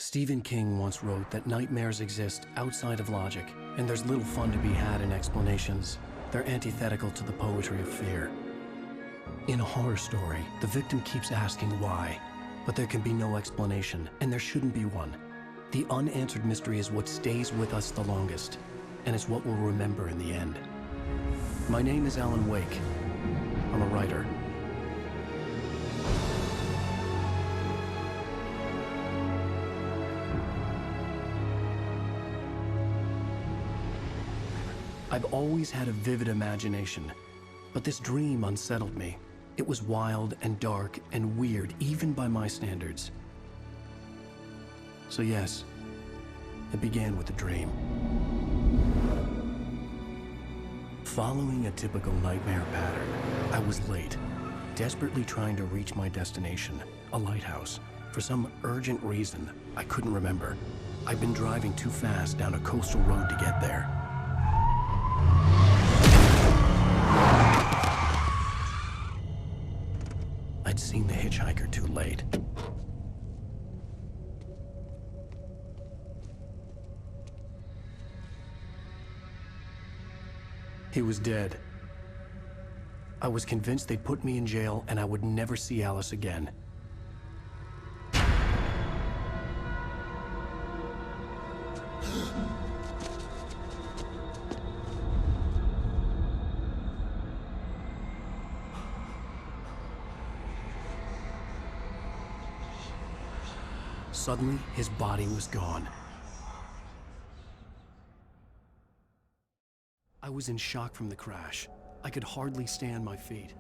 Stephen King once wrote that nightmares exist outside of logic, and there's little fun to be had in explanations. They're antithetical to the poetry of fear. In a horror story, the victim keeps asking why, but there can be no explanation, and there shouldn't be one. The unanswered mystery is what stays with us the longest, and it's what we'll remember in the end. My name is Alan Wake. I'm a writer. I've always had a vivid imagination, but this dream unsettled me. It was wild and dark and weird, even by my standards. So yes, it began with a dream. Following a typical nightmare pattern, I was late, desperately trying to reach my destination, a lighthouse. For some urgent reason, I couldn't remember. I'd been driving too fast down a coastal road to get there. I'd seen the hitchhiker too late. He was dead. I was convinced they'd put me in jail and I would never see Alice again. Suddenly, his body was gone. I was in shock from the crash. I could hardly stand my feet.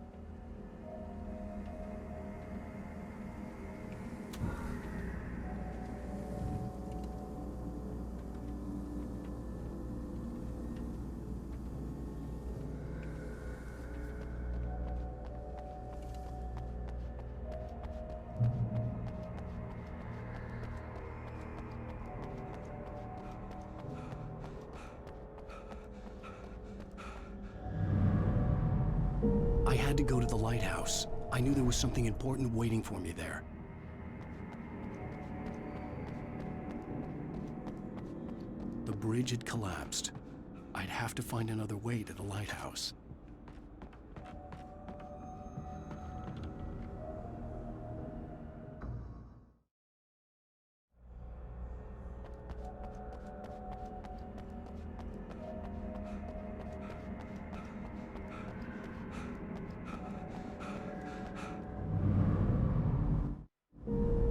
I had to go to the lighthouse. I knew there was something important waiting for me there. The bridge had collapsed. I'd have to find another way to the lighthouse.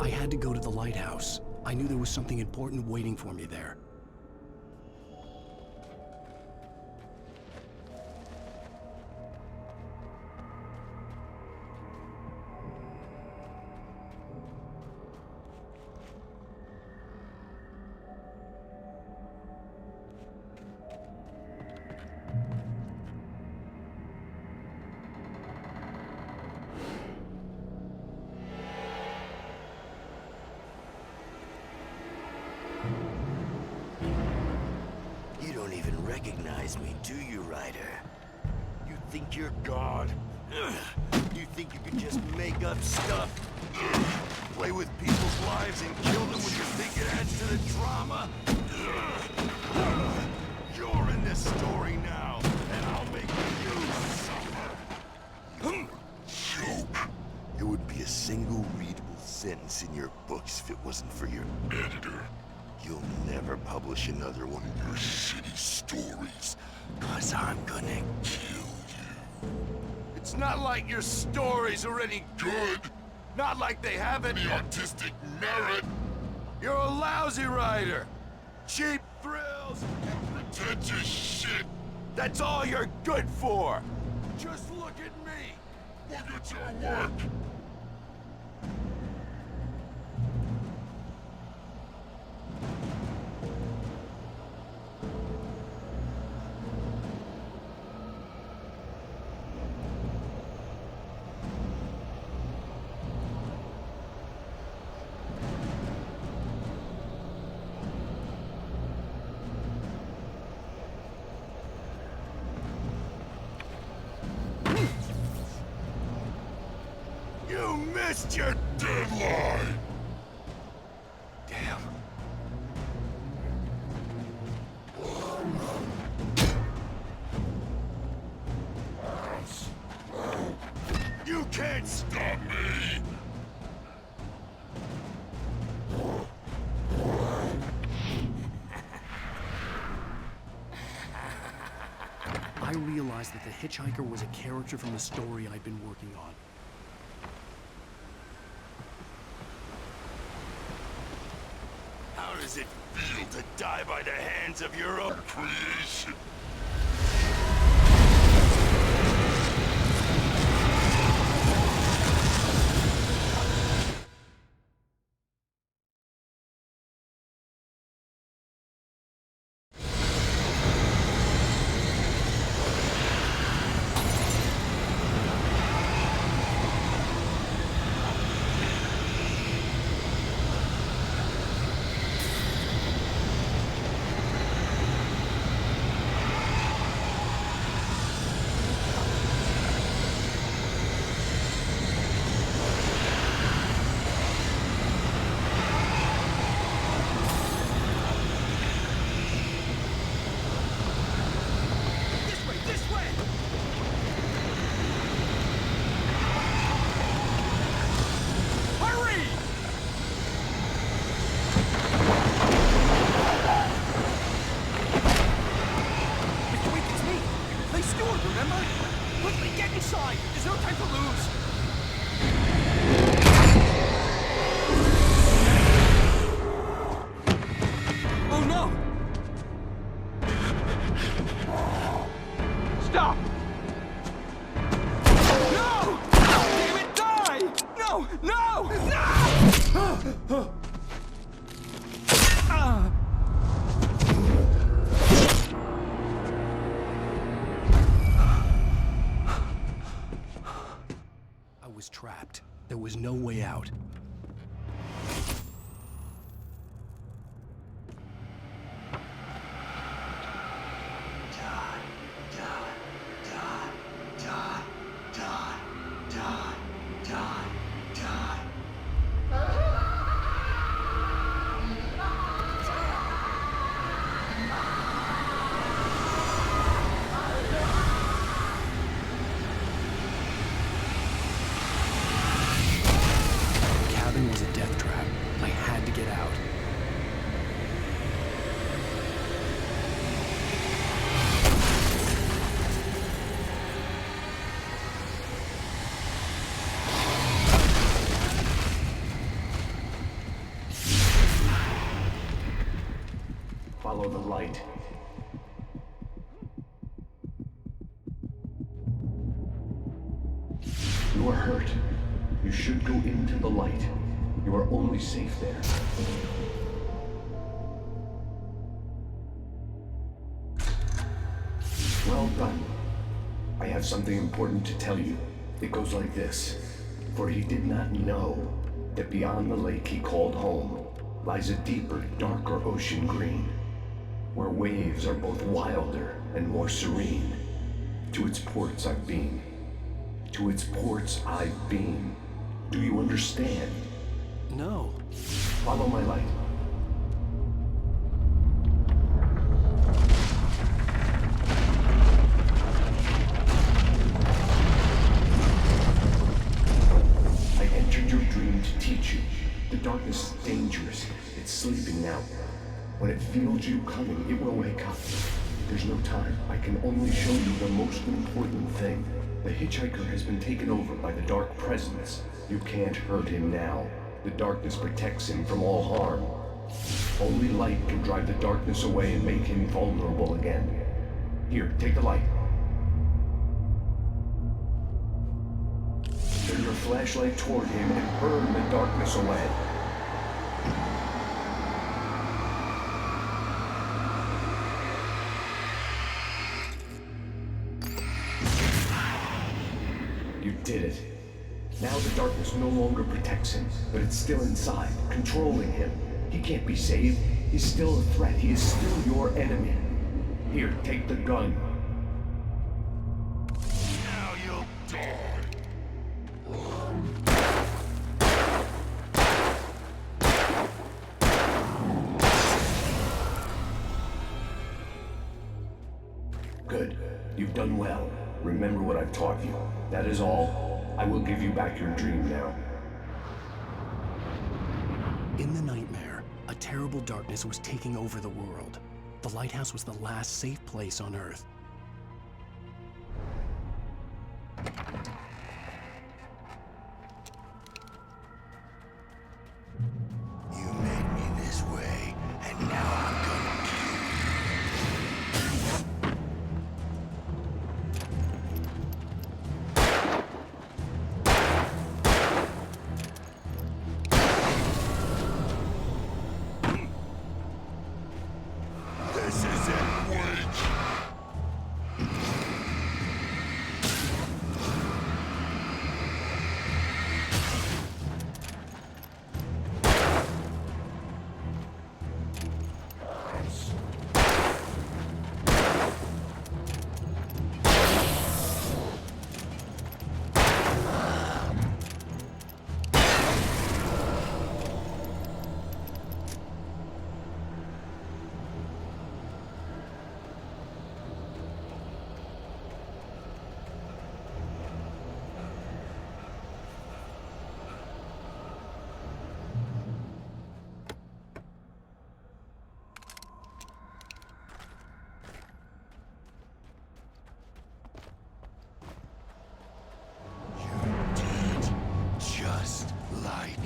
I had to go to the lighthouse. I knew there was something important waiting for me there. You don't even recognize me, do you, Ryder? You think you're God? You think you can just make up stuff? Play with people's lives and kill them when you think it adds to the drama? You're in this story now, and I'll make you suffer. Joke. There would be a single readable sentence in your books if it wasn't for your editor. You'll never publish another one of your shitty stories, 'cause I'm gonna kill you. It's not like your stories are any good. Not like they have any artistic merit. You're a lousy writer. Cheap thrills and pretentious shit. That's all you're good for. Just look at me. Look at your work. You missed your deadline! Damn. can't stop me! I realized that the hitchhiker was a character from the story I'd been working on. How does it feel to die by the hands of your own creation? I was trapped. There was no way out. Was a death trap. I had to get out. Follow the light. You are hurt. You should go into the light. You are only safe there. Well done. I have something important to tell you. It goes like this. For he did not know that beyond the lake he called home lies a deeper, darker ocean green, where waves are both wilder and more serene. To its ports I've been. To its ports I've been. Do you understand? No. Follow my light. I entered your dream to teach you. The darkness is dangerous. It's sleeping now. When it feels you coming, it will wake up. There's no time. I can only show you the most important thing. The hitchhiker has been taken over by the dark presence. You can't hurt him now. The darkness protects him from all harm. Only light can drive the darkness away and make him vulnerable again. Here, take the light. Turn your flashlight toward him and burn the darkness away. You did it. Now the darkness no longer protects him, but it's still inside, controlling him. He can't be saved. He's still a threat. He is still your enemy. Here, take the gun. Now you'll die. Good. You've done well. Remember what I've taught you. That is all. I will give you back your dream now. In the nightmare, a terrible darkness was taking over the world. The lighthouse was the last safe place on Earth. You made me this way, and now I'm gonna This isn't working. Just like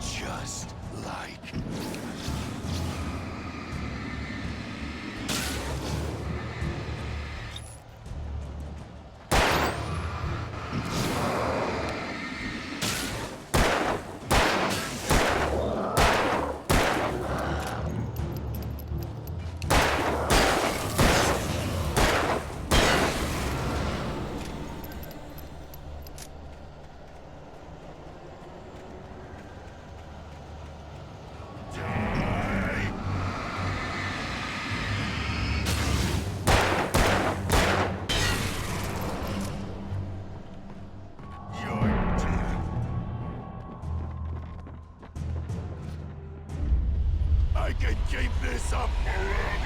just like I can keep this up forever!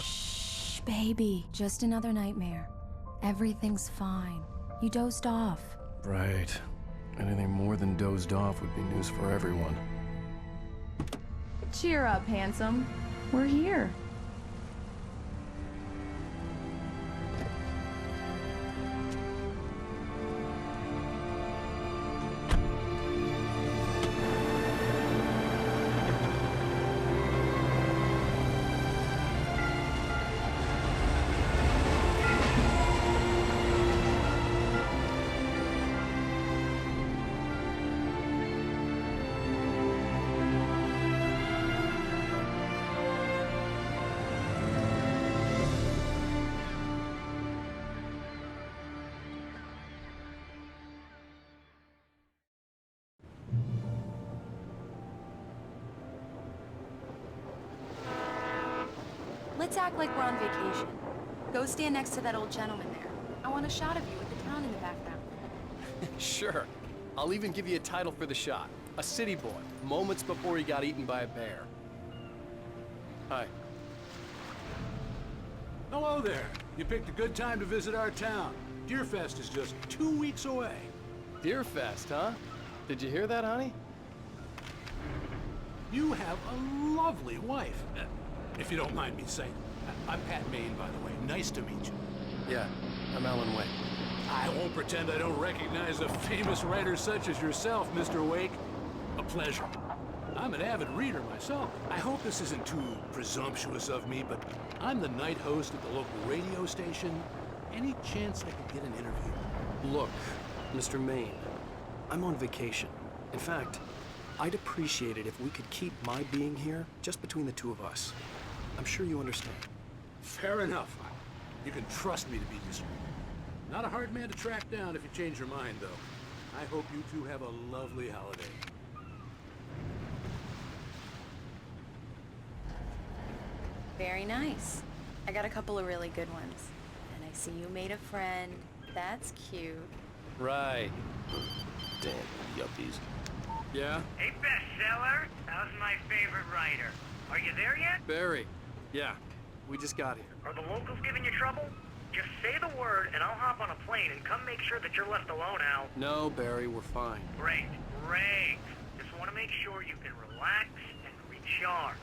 Shh, baby. Just another nightmare. Everything's fine. You dozed off. Right. Anything more than dozed off would be news for everyone. Cheer up, handsome. We're here. Let's act like we're on vacation. Go stand next to that old gentleman there. I want a shot of you with the town in the background. Sure. I'll even give you a title for the shot. A city boy, moments before he got eaten by a bear. Hi. Hello there. You picked a good time to visit our town. Deerfest is just 2 weeks away. Deerfest, huh? Did you hear that, honey? You have a lovely wife. If you don't mind me saying. I'm Pat Maine, by the way. Nice to meet you. Yeah, I'm Alan Wake. I won't pretend I don't recognize a famous writer such as yourself, Mr. Wake. A pleasure. I'm an avid reader myself. I hope this isn't too presumptuous of me, but I'm the night host at the local radio station. Any chance I could get an interview? Look, Mr. Maine, I'm on vacation. In fact, I'd appreciate it if we could keep my being here just between the two of us. I'm sure you understand. Fair enough. You can trust me to be discreet. Not a hard man to track down if you change your mind, though. I hope you two have a lovely holiday. Very nice. I got a couple of really good ones. And I see you made a friend. That's cute. Right. Damn, yuppies. Yeah? Hey, bestseller. How's my favorite writer? Are you there yet? Barry. Yeah, we just got here. Are the locals giving you trouble? Just say the word and I'll hop on a plane and come make sure that you're left alone, Al. No, Barry, we're fine. Great, great. Just want to make sure you can relax and recharge.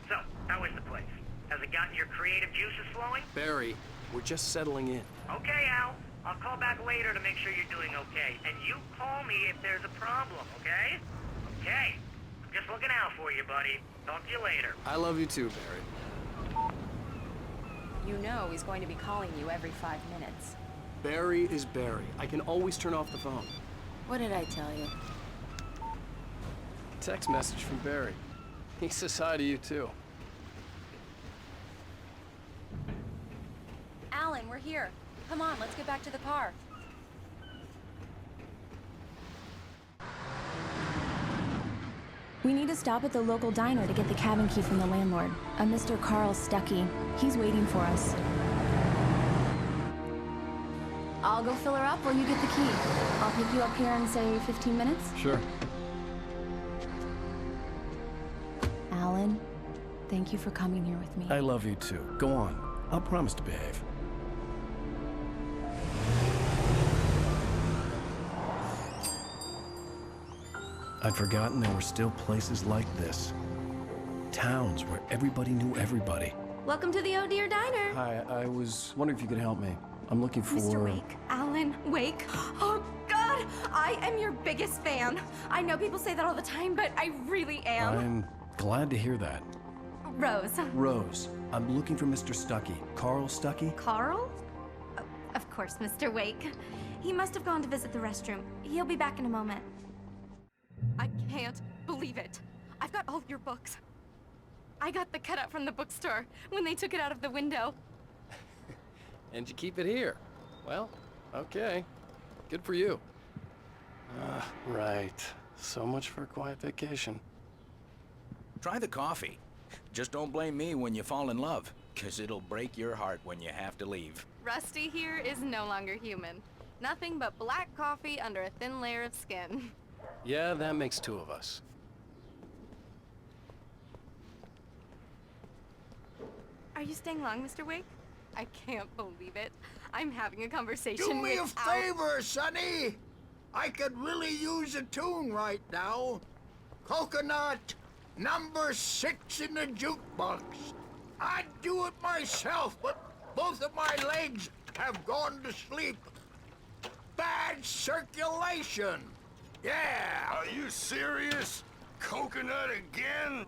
So, how is the place? Has it gotten your creative juices flowing? Barry, we're just settling in. Okay, Al. I'll call back later to make sure you're doing okay. And you call me if there's a problem, okay? Okay. I'm just looking out for you, buddy. Talk to you later. I love you too, Barry. You know he's going to be calling you every 5 minutes. Barry is Barry. I can always turn off the phone. What did I tell you? Text message from Barry. He says hi to you too. Alan, we're here. Come on, let's get back to the car. We need to stop at the local diner to get the cabin key from the landlord, a Mr. Carl Stuckey. He's waiting for us. I'll go fill her up while you get the key. I'll pick you up here in, say, 15 minutes? Sure. Alan, thank you for coming here with me. I love you too. Go on. I'll promise to behave. I'd forgotten there were still places like this. Towns where everybody knew everybody. Welcome to the Oh Dear Diner. Hi, I was wondering if you could help me. I'm looking for... Mr. Wake. Alan Wake. Oh, God! I am your biggest fan. I know people say that all the time, but I really am. I'm glad to hear that. Rose. Rose, I'm looking for Mr. Stuckey. Carl Stuckey? Carl? Oh, of course, Mr. Wake. He must have gone to visit the restroom. He'll be back in a moment. I can't believe it. I've got all your books. I got the cutout from the bookstore when they took it out of the window. And you keep it here. Well, okay. Good for you. Right. So much for a quiet vacation. Try the coffee. Just don't blame me when you fall in love, 'cause it'll break your heart when you have to leave. Rusty here is no longer human. Nothing but black coffee under a thin layer of skin. Yeah, that makes two of us. Are you staying long, Mr. Wake? I can't believe it. I'm having a conversation Do me a with Al. favor, Sonny. I could really use a tune right now. Coconut, number 6 in the jukebox. I'd do it myself, but both of my legs have gone to sleep. Bad circulation. Yeah. Are you serious? Coconut again?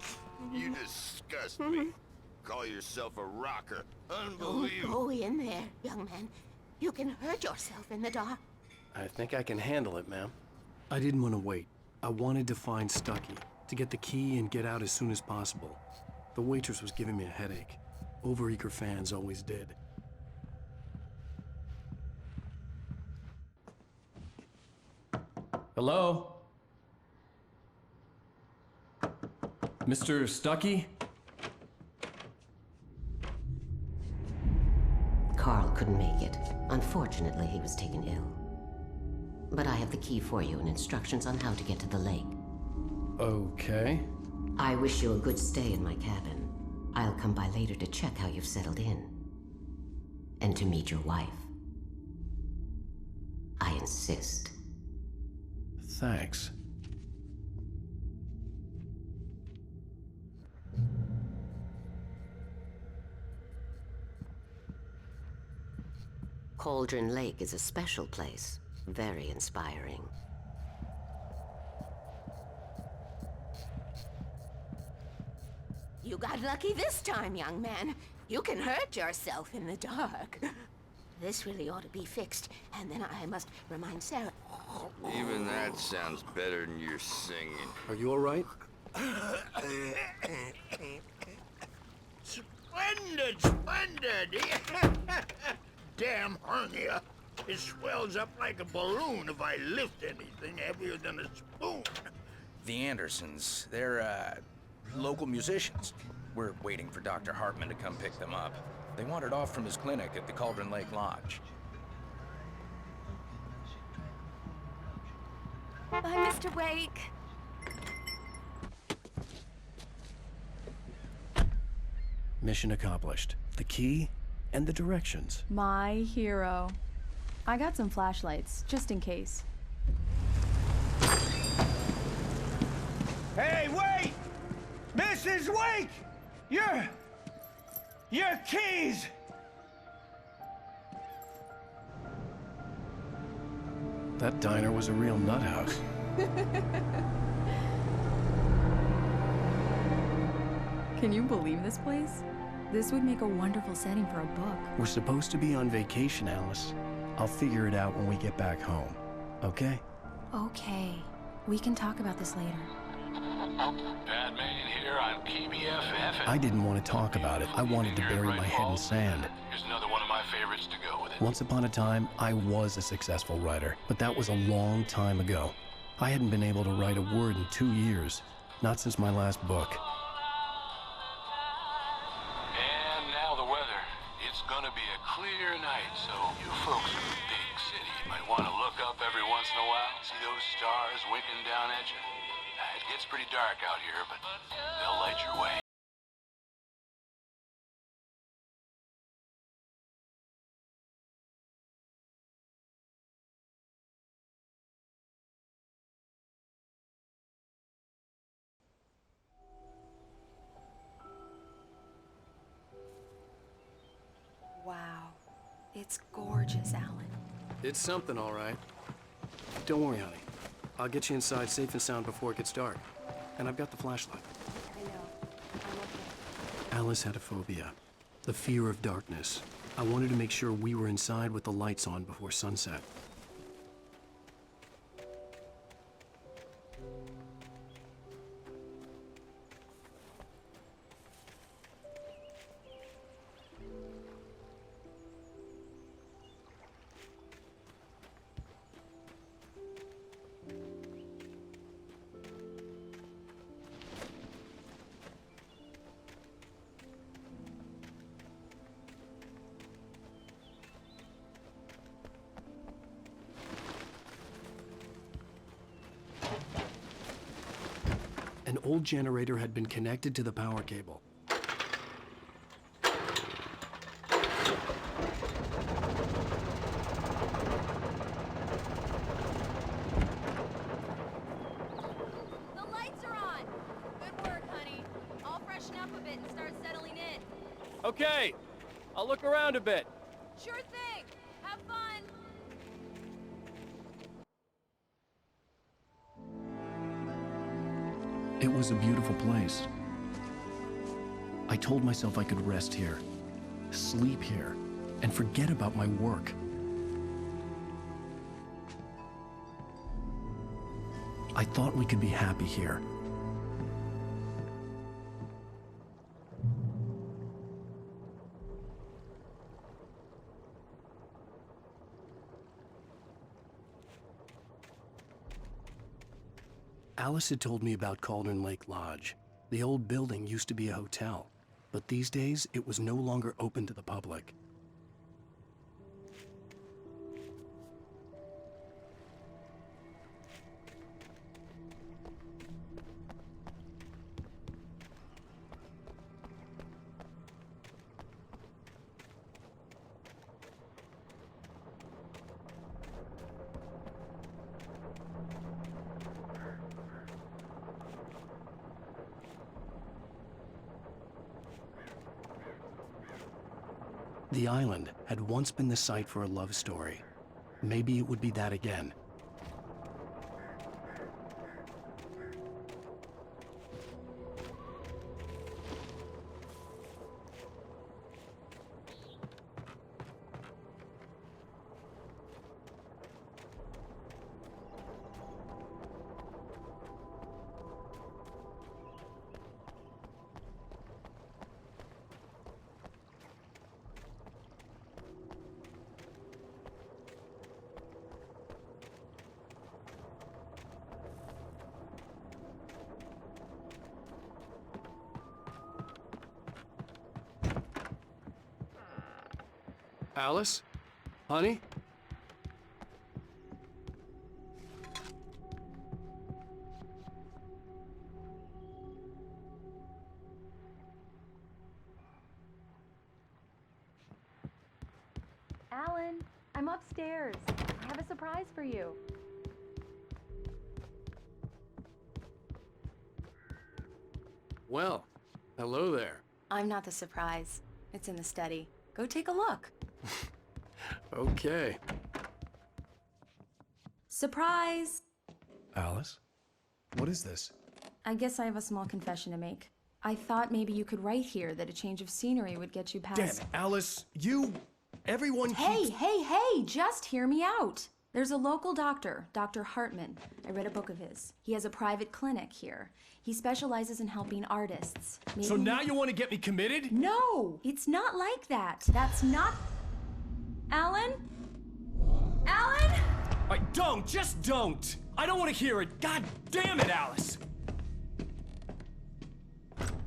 You disgust me. Call yourself a rocker. Unbelievable. Go in there, young man. You can hurt yourself in the dark. I think I can handle it, ma'am. I didn't want to wait. I wanted to find Stuckey, to get the key and get out as soon as possible. The waitress was giving me a headache. Overeager fans always did. Hello? Mr. Stuckey? Carl couldn't make it. Unfortunately, he was taken ill. But I have the key for you and instructions on how to get to the lake. Okay. I wish you a good stay in my cabin. I'll come by later to check how you've settled in. And to meet your wife. I insist. Thanks. Cauldron Lake is a special place. Very inspiring. You got lucky this time, young man. You can hurt yourself in the dark. This really ought to be fixed, and then I must remind Sarah. Even that sounds better than your singing. Are you all right? Splendid, splendid! Damn hernia. It swells up like a balloon if I lift anything heavier than a spoon. The Andersons, they're, local musicians. We're waiting for Dr. Hartman to come pick them up. They wandered off from his clinic at the Cauldron Lake Lodge. Bye, Mr. Wake. Mission accomplished. The key and the directions. My hero. I got some flashlights, just in case. Hey, wait! Mrs. Wake! Your keys! That diner was a real nut house. Can you believe this place? This would make a wonderful setting for a book. We're supposed to be on vacation, Alice. I'll figure it out when we get back home. Okay? Okay. We can talk about this later. Batman here on KBFF. I didn't want to talk about it. I wanted to bury my head in sand. Here's another one of my favorites to go with it. Once upon a time, I was a successful writer, but that was a long time ago. I hadn't been able to write a word in 2 years. Not since my last book. And now the weather. It's gonna be a clear night, so you folks in the big city might want to look up every once in a while, see those stars winking down at you. It gets pretty dark out here, but they'll light your way. Wow. It's gorgeous, Alan. It's something, all right. Don't worry, honey. I'll get you inside safe and sound before it gets dark. And I've got the flashlight. I know. I'm okay. Alice had a phobia. The fear of darkness. I wanted to make sure we were inside with the lights on before sunset. An old generator had been connected to the power cable. The lights are on. Good work, honey. I'll freshen up a bit and start settling in. Okay, I'll look around a bit. Sure thing. Have fun. It was a beautiful place. I told myself I could rest here, sleep here, and forget about my work. I thought we could be happy here. Alice had told me about Cauldron Lake Lodge. The old building used to be a hotel, but these days it was no longer open to the public. The island had once been the site for a love story. Maybe it would be that again. Alice? Honey? Alan, I'm upstairs. I have a surprise for you. Well, hello there. I'm not the surprise. It's in the study. Go take a look. Okay. Surprise! Alice? What is this? I guess I have a small confession to make. I thought maybe you could write here that a change of scenery would get you past... Damn it, Alice, everyone Hey, hey, just hear me out. There's a local doctor, Dr. Hartman. I read a book of his. He has a private clinic here. He specializes in helping artists. Maybe So now you want to get me committed? No, it's not like that. That's not... Alan? Alan? Just don't! I don't want to hear it! God damn it, Alice!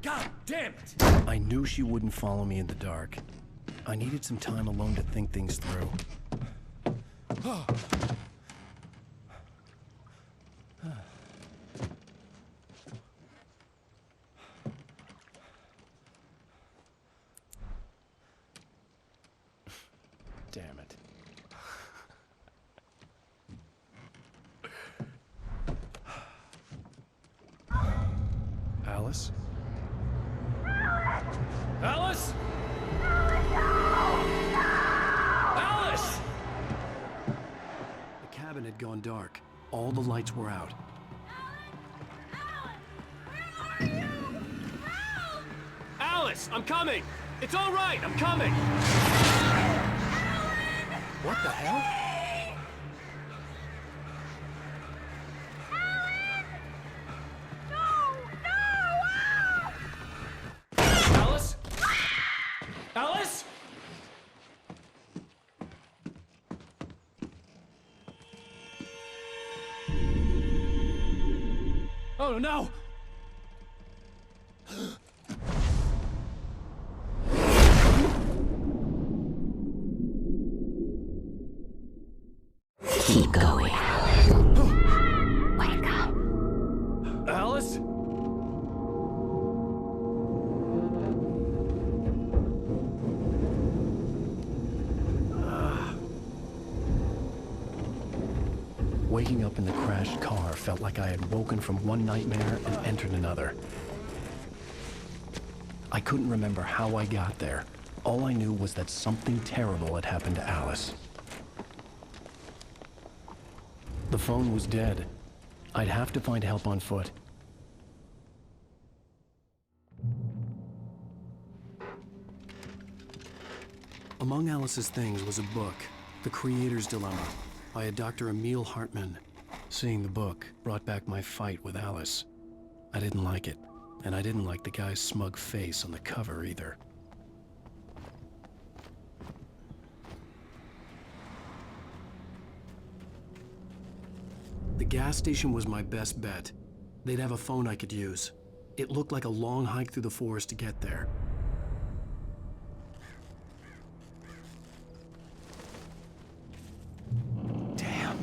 God damn it! I knew she wouldn't follow me in the dark. I needed some time alone to think things through. Damn it. Alice? Alice? Alice! The cabin had gone dark. All the lights were out. Alice, I'm coming! It's all right, I'm coming! What the hell? Alice? Alice? Oh no! Keep going. Wake up. Alice? Waking up in the crashed car felt like I had woken from one nightmare and entered another. I couldn't remember how I got there. All I knew was that something terrible had happened to Alice. The phone was dead. I'd have to find help on foot. Among Alice's things was a book, The Creator's Dilemma, by a Dr. Emil Hartman. Seeing the book brought back my fight with Alice. I didn't like it, and I didn't like the guy's smug face on the cover either. The gas station was my best bet. They'd have a phone I could use. It looked like a long hike through the forest to get there. Damn.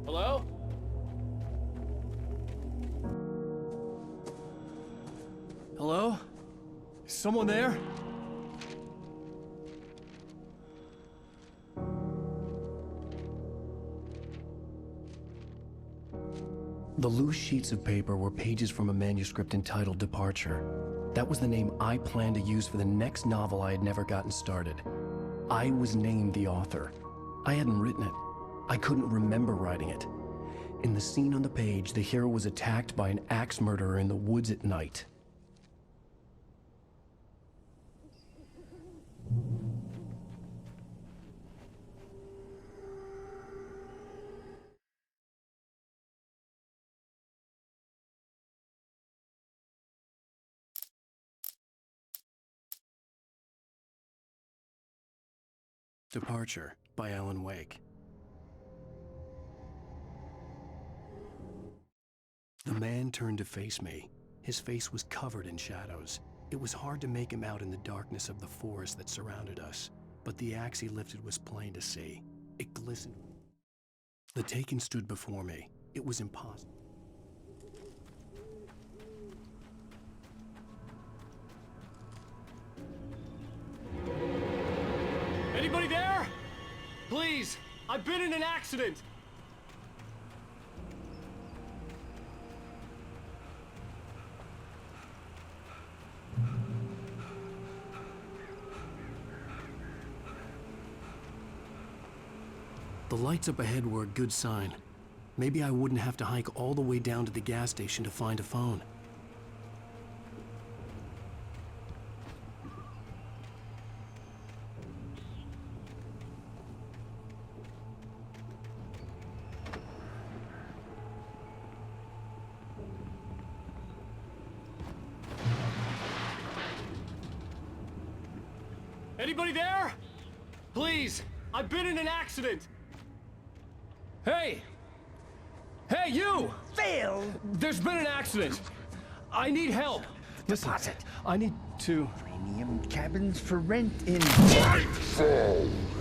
Hello? Hello? Is someone there? The loose sheets of paper were pages from a manuscript entitled Departure. That was the name I planned to use for the next novel I had never gotten started. I was named the author. I hadn't written it. I couldn't remember writing it. In the scene on the page, the hero was attacked by an axe murderer in the woods at night. Departure by Alan Wake. The man turned to face me. His face was covered in shadows. It was hard to make him out in the darkness of the forest that surrounded us, but the axe he lifted was plain to see. It glistened. The Taken stood before me. It was impossible. Anybody there? Please, I've been in an accident. The lights up ahead were a good sign. Maybe I wouldn't have to hike all the way down to the gas station to find a phone. Anybody there? Please, I've been in an accident. Hey! Hey, you! Phil! There's been an accident. I need help. Listen, I need to... Premium cabins for rent in...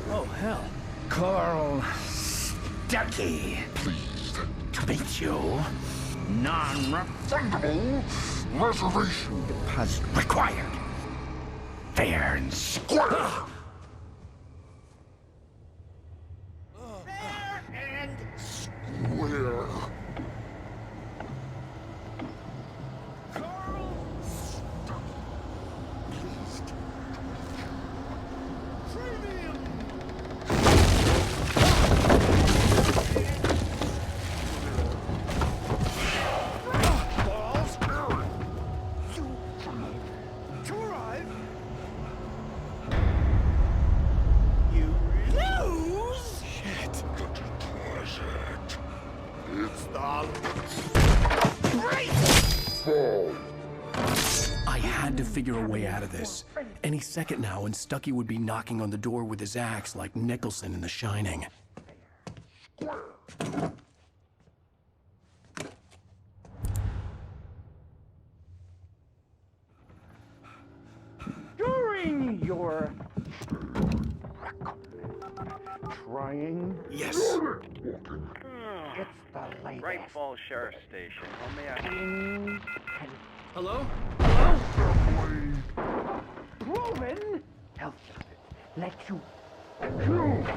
Oh, hell. Carl Stuckey. Pleased to meet you. Non-refundable reservation deposit required. Fair and square. Fair and square. Carl Stuckey. Pleased to meet you. Premium. Balls Aaron. You to arrive. You lose. Shit. It's the great fall. I had to figure a way out of this. Any second now, and Stuckey would be knocking on the door with his axe like Nicholson in The Shining. During your trying. Yes. It's the latest. Great Falls Sheriff Station. How may I... Hello? Proven health let you choose.